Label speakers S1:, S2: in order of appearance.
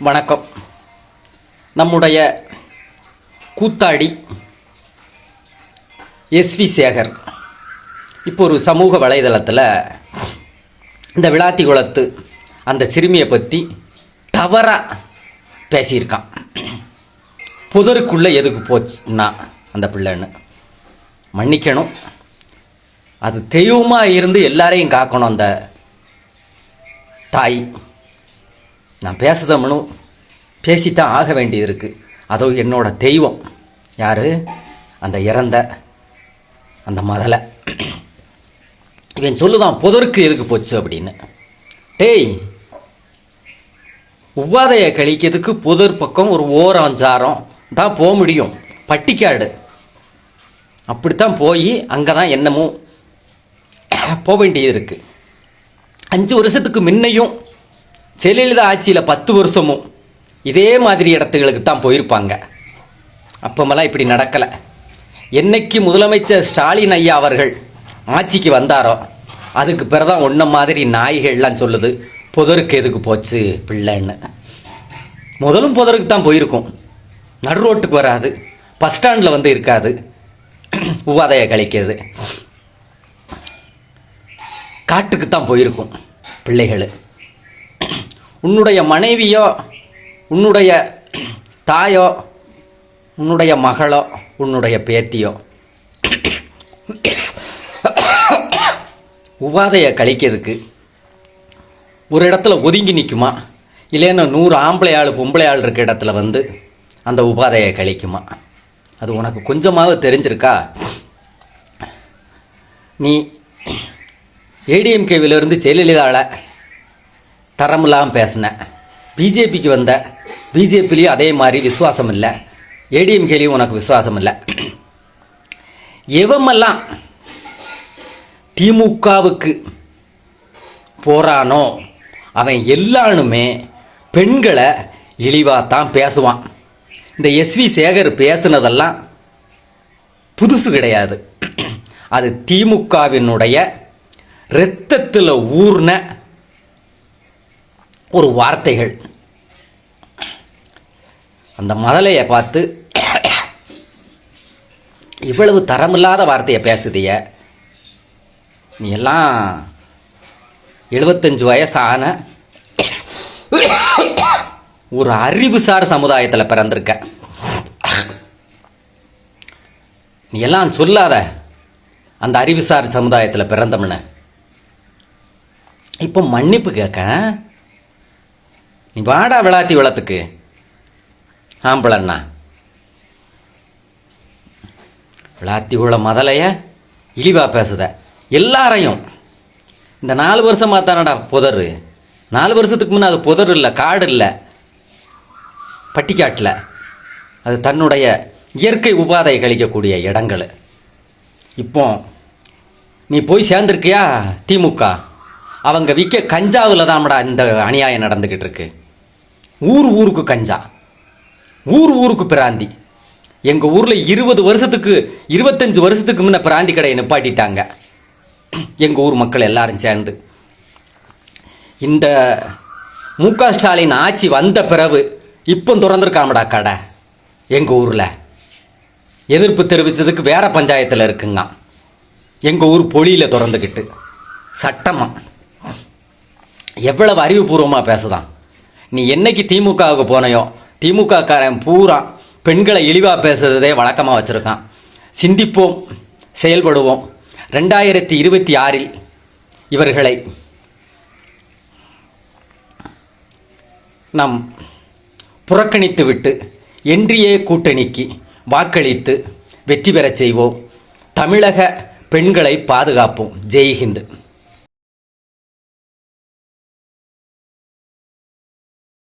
S1: வணக்கம். நம்முடைய கூத்தாடி எஸ்வி சேகர் இப்போ ஒரு சமூக வலைதளத்தில் இந்த விளாத்திகுளத்து அந்த சிறுமியை பற்றி தவறாக பேசியிருக்கான். புதருக்குள்ளே எதுக்கு போச்சுன்னா அந்த பிள்ளைன்னு மன்னிக்கணும். அது தெய்வமாக இருந்து எல்லாரையும் காக்கணும் அந்த தாய். நான் பேசுதம்னும் பேசித்தான் ஆக வேண்டியது இருக்குது. அதோ என்னோட தெய்வம் யார்? அந்த இறந்த அந்த மதலை. இவன் சொல்லுதான் புதருக்கு எதுக்கு போச்சு அப்படின்னு. டேய், உபாதையை கழிக்கிறதுக்கு புதர் பக்கம் ஒரு ஓராஞ்சாரம் தான் போக முடியும். பட்டிக்காடு அப்படித்தான் போய் அங்கே தான் என்னமோ போக வேண்டியது இருக்குது. 5 வருஷத்துக்கு முன்னையும் ஜெயலலிதா ஆட்சியில் 10 வருஷமும் இதே மாதிரி இடத்துகளுக்கு தான் போயிருப்பாங்க. அப்பமெல்லாம் இப்படி நடக்கலை. என்னைக்கு முதலமைச்சர் ஸ்டாலின் ஐயா அவர்கள் ஆட்சிக்கு வந்தாரோ அதுக்கு பிறதான் ஒன்றை மாதிரி நாய்கள்லாம் சொல்லுது புதருக்கு எதுக்கு போச்சு பிள்ளைன்னு. முதலும் புதருக்கு தான் போயிருக்கும். நடு ரோட்டுக்கு வராது, பஸ் ஸ்டாண்டில் வந்து இருக்காது. உபாதையை கழிக்கிறது காட்டுக்கு தான் போயிருக்கும் பிள்ளைகள். உன்னுடைய மனைவியோ, உன்னுடைய தாயோ, உன்னுடைய மகளோ, உன்னுடைய பேத்தியோ உபாதையை கழிக்கிறதுக்கு ஒரு இடத்துல ஒதுங்கி நிற்குமா? இல்லைன்னா 100 ஆம்பளை ஆள் பொம்பளை ஆள் இருக்க இடத்துல வந்து அந்த உபாதையை கழிக்குமா? அது உனக்கு கொஞ்சமாவது தெரிஞ்சிருக்கா? நீ ஏடிஎம்கேவிலிருந்து ஜெயலலிதாவில் தரமில்லாமல் பேசின, பிஜேபிக்கு வந்த, பிஜேபிலையும் அதே மாதிரி விசுவாசம் இல்லை, ஏடிஎம்கேலையும் உனக்கு விசுவாசம் இல்லை. எவமெல்லாம் திமுகவுக்கு போகிறானோ அவன் எல்லாருமே பெண்களை இழிவாக தான் பேசுவான். இந்த எஸ்வி சேகர் பேசுனதெல்லாம் புதுசு கிடையாது. அது திமுகவினுடைய இரத்தத்தில் ஊர்ன ஒரு வார்த்தைகள். அந்த மதலையை பார்த்து இவ்வளவு தரமில்லாத வார்த்தையை பேசுதிய. நீ எல்லாம் 75 வயசான ஒரு அறிவுசார் சமுதாயத்தில் பிறந்திருக்க. நீ எல்லாம் சொல்லாத அந்த அறிவுசார் சமுதாயத்தில் பிறந்தோம்னு. இப்போ மன்னிப்பு கேட்க நீ வாடா விளாத்தி வளத்துக்கு ஆம்பளண்ணா. விளாத்தி உள்ள மதலைய இழிவா பேசுத எல்லாரையும். இந்த 4 வருஷமாக தானடா புதர். 4 வருஷத்துக்கு முன்னே அது புதர் இல்லை, காடு இல்லை, பட்டிக்காட்டில். அது தன்னுடைய இயற்கை உபாதை கழிக்கக்கூடிய இடங்கள். இப்போ நீ போய் சேர்ந்துருக்கியா திமுக? அவங்க விற்க கஞ்சாவில் தான்டா இந்த அநியாயம் நடந்துக்கிட்டு இருக்கு. ஊருக்கு கஞ்சா, ஊருக்கு பிராந்தி. எங்கள் ஊரில் 20 வருஷத்துக்கு 25 வருஷத்துக்கு முன்னே பிராந்தி கடையை நிப்பாட்டிட்டாங்க எங்கள் ஊர் மக்கள் எல்லாரும் சேர்ந்து. இந்த முக ஸ்டாலின் ஆட்சி வந்த பிறகு இப்போ திறந்துருக்காமடா கடை எங்கள் ஊரில். எதிர்ப்பு தெரிவித்ததுக்கு வேற பஞ்சாயத்தில் இருக்குங்க. எங்கள் ஊர் பொலியில் திறந்துக்கிட்டு சட்டமாக எவ்வளவு அறிவுபூர்வமாக பேசுதான். நீ என்னைக்கு திமுகவுக்கு போனையோ திமுககாரன் பூரா பெண்களை இழிவாக பேசுறதே வழக்கமாக வச்சுருக்கான். சிந்திப்போம், செயல்படுவோம். 2026 இவர்களை நாம் புறக்கணித்து விட்டு என்டிஏ கூட்டணிக்கு வாக்களித்து வெற்றி பெறச் செய்வோம். தமிழக பெண்களை பாதுகாப்போம். ஜெய்ஹிந்த்.